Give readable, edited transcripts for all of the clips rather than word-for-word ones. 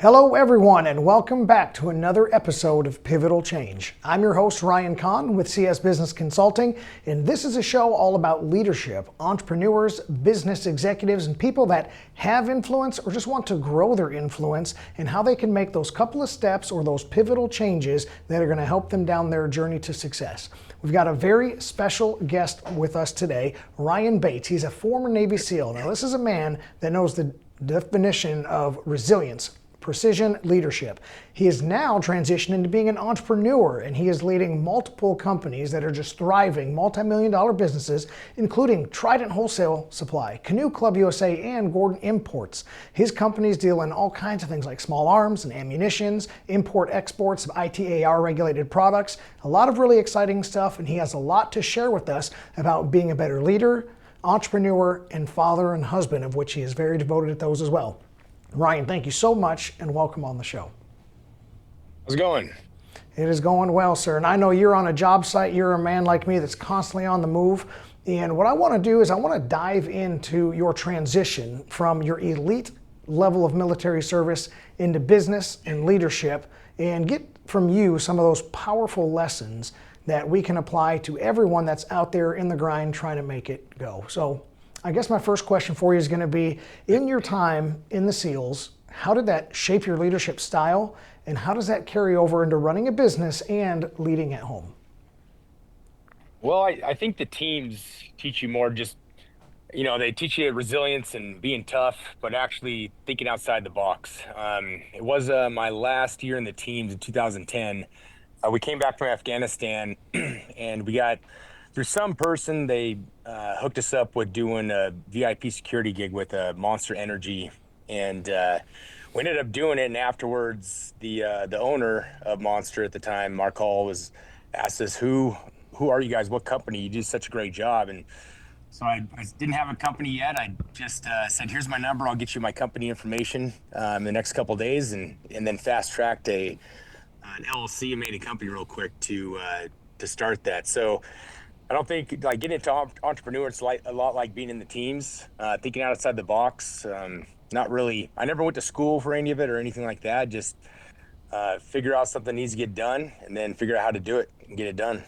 Hello everyone and welcome back to another episode of Pivotal Change. I'm your host Ryan Conn with CS Business Consulting, and this is a show all about leadership, entrepreneurs, business executives, and people that have influence or just want to grow their influence and how they can make those couple of steps or those pivotal changes that are going to help them down their journey to success. We've got a very special guest with us today, Ryan Bates. He's a former Navy SEAL. Now this is a man that knows the definition of resilience, precision leadership. He is now transitioned into being an entrepreneur, and he is leading multiple companies that are just thriving, multi-million-dollar businesses, including Trident Wholesale Supply, Canoe Club USA, and Gordon Imports. His companies deal in all kinds of things like small arms and ammunitions, import-exports of ITAR-regulated products, a lot of really exciting stuff, and he has a lot to share with us about being a better leader, entrepreneur, and father and husband, of which he is very devoted to those as well. Ryan, thank you so much and welcome on the show. How's it going? It is going well, sir. And I know you're on a job site. You're a man like me that's constantly on the move. And what I want to do is I want to dive into your transition from your elite level of military service into business and leadership and get from you some of those powerful lessons that we can apply to everyone that's out there in the grind trying to make it go. So I guess my first question for you is going to be, in your time in the SEALs, how did that shape your leadership style, and how does that carry over into running a business and leading at home? Well, I think the teams teach you more just, they teach you resilience and being tough, but actually thinking outside the box. It was my last year in the teams in 2010. We came back from Afghanistan and we got, through some person, they hooked us up with doing a VIP security gig with Monster Energy, and we ended up doing it. And afterwards, the owner of Monster at the time, Mark Hall, asked us, "Who are you guys? What company? You did such a great job." And so I didn't have a company yet. I just said, "Here's my number. I'll get you my company information in the next couple of days," and then fast tracked an LLC and made a company real quick to start that. So I don't think getting into entrepreneur, it's a lot like being in the teams, thinking outside the box. Not really. I never went to school for any of it or anything like that. Just figure out something needs to get done and then figure out how to do it and get it done.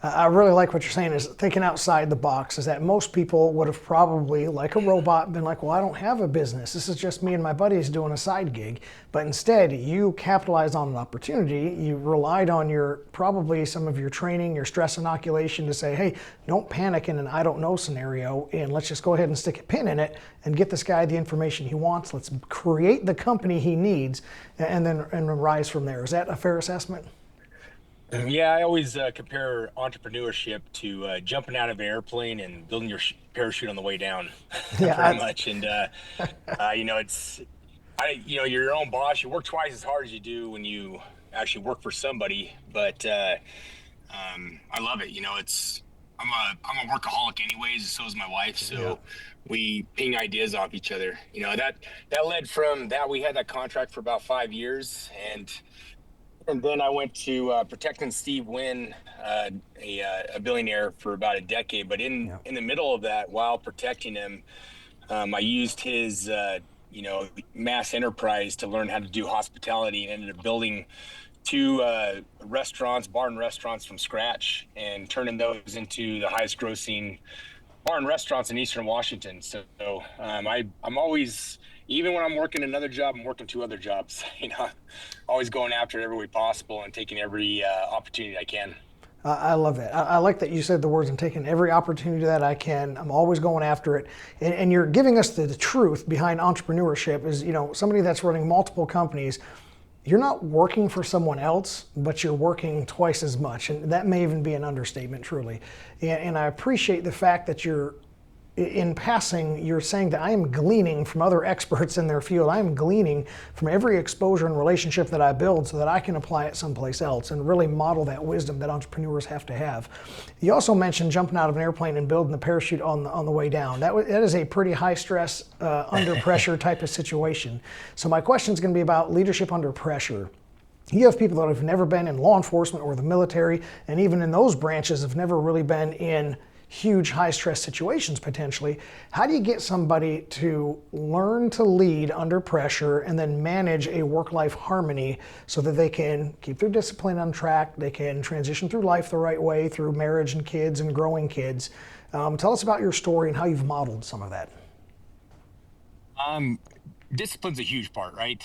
I really like what you're saying is thinking outside the box, is that most people would have probably, like a robot, been like, well, I don't have a business. This is just me and my buddies doing a side gig. But instead, you capitalized on an opportunity. You relied on probably some of your training, your stress inoculation to say, hey, don't panic in an I don't know scenario, and let's just go ahead and stick a pin in it and get this guy the information he wants. Let's create the company he needs and rise from there. Is that a fair assessment? Yeah, I always compare entrepreneurship to jumping out of an airplane and building your parachute on the way down, pretty much. And you're your own boss. You work twice as hard as you do when you actually work for somebody. But I love it. I'm a workaholic anyways. So is my wife. So we ping ideas off each other. That led from that. We had that contract for about 5 years, and then I went to protecting Steve Wynn, a billionaire, for about a decade. But in the middle of that, while protecting him, I used his mass enterprise to learn how to do hospitality, and ended up building 2 bar and restaurants from scratch and turning those into the highest grossing bar and restaurants in Eastern Washington. So I'm always, even when I'm working another job, I'm working 2 other jobs, always going after it every way possible and taking every opportunity I can. I love that. I like that you said the words, I'm taking every opportunity that I can. I'm always going after it. And you're giving us the truth behind entrepreneurship is, somebody that's running multiple companies, you're not working for someone else, but you're working twice as much. And that may even be an understatement, truly. And I appreciate the fact that in passing, you're saying that I am gleaning from other experts in their field. I am gleaning from every exposure and relationship that I build so that I can apply it someplace else and really model that wisdom that entrepreneurs have to have. You also mentioned jumping out of an airplane and building the parachute on the way down. That is a pretty high stress, under pressure type of situation. So my question is going to be about leadership under pressure. You have people that have never been in law enforcement or the military, and even in those branches have never really been in huge high stress situations potentially. How do you get somebody to learn to lead under pressure and then manage a work-life harmony so that they can keep their discipline on track, they can transition through life the right way, through marriage and kids and growing kids? Tell us about your story and how you've modeled some of that. Um, Discipline's a huge part, right?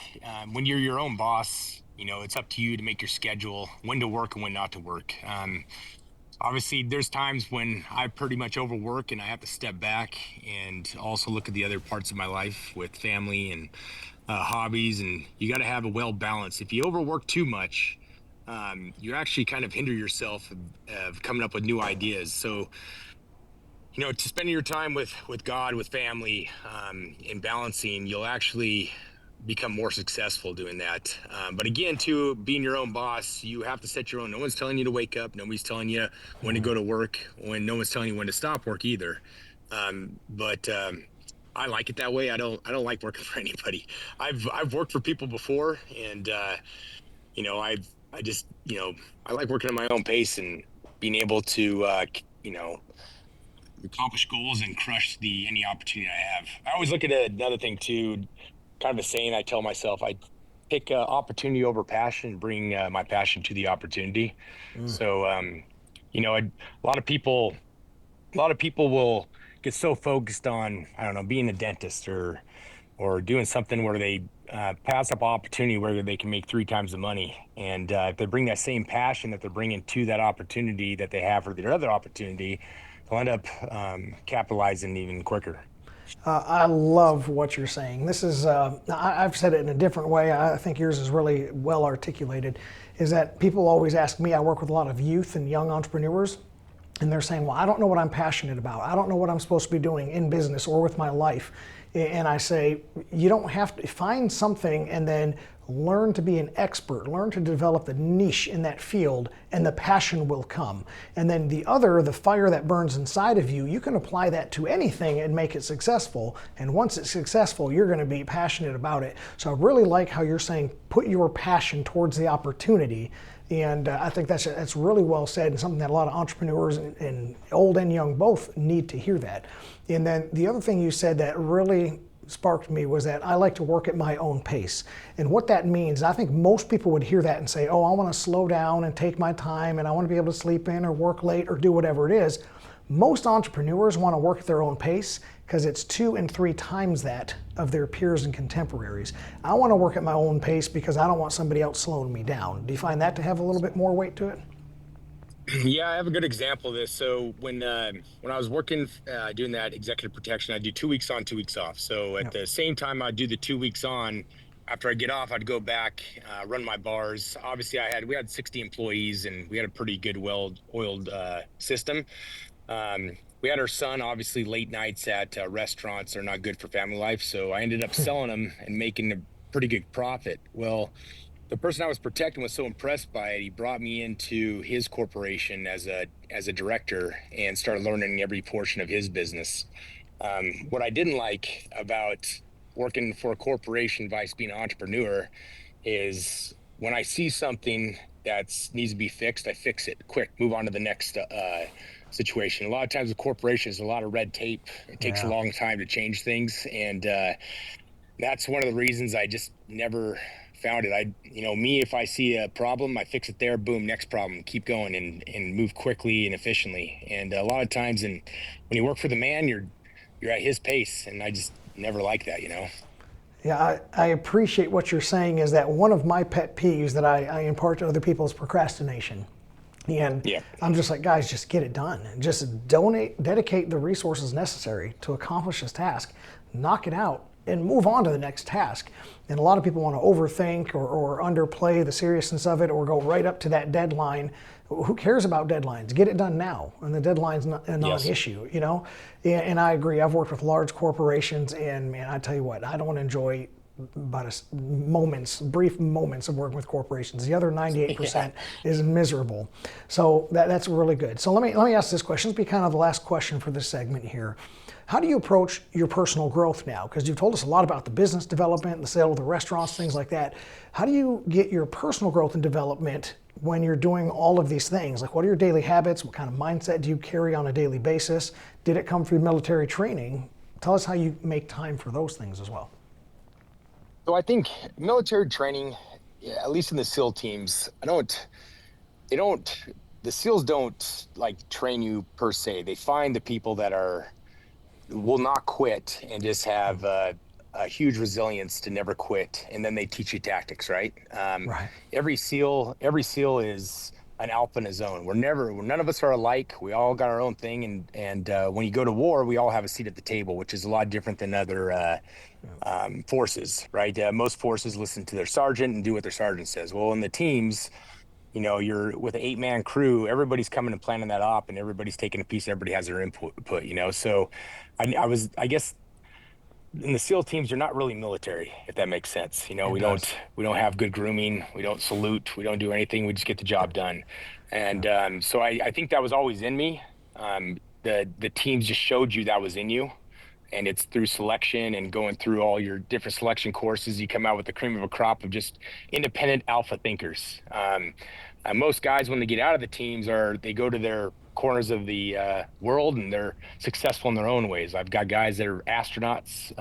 When you're your own boss, it's up to you to make your schedule, when to work and when not to work. Obviously, there's times when I pretty much overwork and I have to step back and also look at the other parts of my life with family and hobbies. And you got to have a well balance. If you overwork too much, you actually kind of hinder yourself of coming up with new ideas. So, to spending your time with God, with family, and balancing, you'll actually become more successful doing that. But again, too, being your own boss, you have to set your own. No one's telling you to wake up. Nobody's telling you when to go to work. When no one's telling you when to stop work either. But I like it that way. I don't like working for anybody. I've worked for people before, and I just I like working at my own pace and being able to you know accomplish goals and crush the any opportunity I have. I always look at another thing too, kind of a saying I tell myself: I pick opportunity over passion, bring my passion to the opportunity. So, a lot of people, a lot of people will get so focused on, I don't know, being a dentist or doing something where they pass up opportunity where they can make three times the money. And if they bring that same passion that they're bringing to that opportunity that they have for their other opportunity, they'll end up capitalizing even quicker. I love what you're saying. This is, I've said it in a different way. I think yours is really well articulated. Is that people always ask me, I work with a lot of youth and young entrepreneurs, and they're saying, well, I don't know what I'm passionate about. I don't know what I'm supposed to be doing in business or with my life. And I say, you don't have to find something and then learn to be an expert, learn to develop the niche in that field, and the passion will come. And then the fire that burns inside of you, you can apply that to anything and make it successful. And once it's successful, you're going to be passionate about it. So I really like how you're saying, put your passion towards the opportunity. And I think that's really well said, and something that a lot of entrepreneurs and old and young both need to hear that. And then the other thing you said that really sparked me was that I like to work at my own pace. And what that means, I think most people would hear that and say, oh, I want to slow down and take my time and I want to be able to sleep in or work late or do whatever it is. Most entrepreneurs want to work at their own pace because it's 2 and 3 times that of their peers and contemporaries. I want to work at my own pace because I don't want somebody else slowing me down. Do you find that to have a little bit more weight to it? Yeah, I have a good example of this. So when I was working doing that executive protection, I do 2 weeks on, 2 weeks off. So at Yep. the same time I do the 2 weeks on, after I get off, I'd go back, run my bars. Obviously, we had 60 employees and we had a pretty good, well-oiled system. We had our son, obviously, late nights at restaurants are not good for family life. So I ended up selling them and making a pretty good profit. Well, the person I was protecting was so impressed by it, he brought me into his corporation as a director and started learning every portion of his business. What I didn't like about working for a corporation vice being an entrepreneur is when I see something that needs to be fixed, I fix it quick, move on to the next situation. A lot of times, the corporation is a lot of red tape. It takes a Yeah. long time to change things, and that's one of the reasons I just never found it. Me, if I see a problem, I fix it there, boom, next problem, keep going and move quickly and efficiently. And a lot of times, when you work for the man, you're at his pace, and I just never like that. Yeah, I appreciate what you're saying is that one of my pet peeves that I impart to other people is procrastination. And Yeah. I'm just like, guys, just get it done. Just dedicate the resources necessary to accomplish this task, knock it out, and move on to the next task. And a lot of people want to overthink or underplay the seriousness of it or go right up to that deadline. Who cares about deadlines? Get it done now. And the deadline's not a Yes. non-issue. And I agree. I've worked with large corporations, and man, I tell you what, I don't enjoy about brief moments of working with corporations. The other 98% is miserable. So that's really good. So let me ask this question. This will be kind of the last question for this segment here. How do you approach your personal growth now? Because you've told us a lot about the business development, the sale of the restaurants, things like that. How do you get your personal growth and development when you're doing all of these things? Like, what are your daily habits? What kind of mindset do you carry on a daily basis? Did it come through military training? Tell us how you make time for those things as well. So I think military training, yeah, at least in the SEAL teams, they don't, the SEALs don't like train you per se. They find the people that will not quit and just have a huge resilience to never quit. And then they teach you tactics, right? Right. Every SEAL is an alpha in his own. None of us are alike. We all got our own thing. And when you go to war, we all have a seat at the table, which is a lot different than other forces, right? Most forces listen to their sergeant and do what their sergeant says. Well, in the teams, you're with an 8-man crew, everybody's coming and planning that op and everybody's taking a piece, everybody has their input. So I guess in the SEAL teams, you're not really military, if that makes sense. It We does. don't have good grooming, we don't salute, we don't do anything, we just get the job done. And so I think that was always in me. The teams just showed you that was in you. And it's through selection and going through all your different selection courses, you come out with the cream of a crop of just independent alpha thinkers. Most guys, when they get out of the teams, they go to their corners of the world and they're successful in their own ways. I've got guys that are astronauts,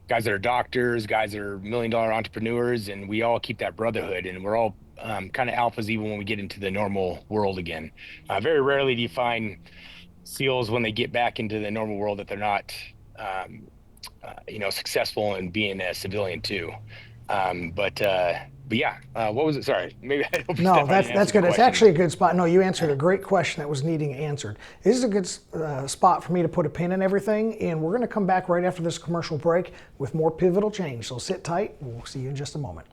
guys that are doctors, guys that are $1 million entrepreneurs, and we all keep that brotherhood, and we're all kind of alphas even when we get into the normal world again. Very rarely do you find SEALs when they get back into the normal world that they're not successful in being a civilian too. But yeah, what was it? Sorry, maybe I No, overstepped. I didn't that's answer the good. It's question. actually a good spot. No, you answered a great question that was needing answered. This is a good spot for me to put a pin in everything, and we're going to come back right after this commercial break with more pivotal change. So sit tight. We'll see you in just a moment.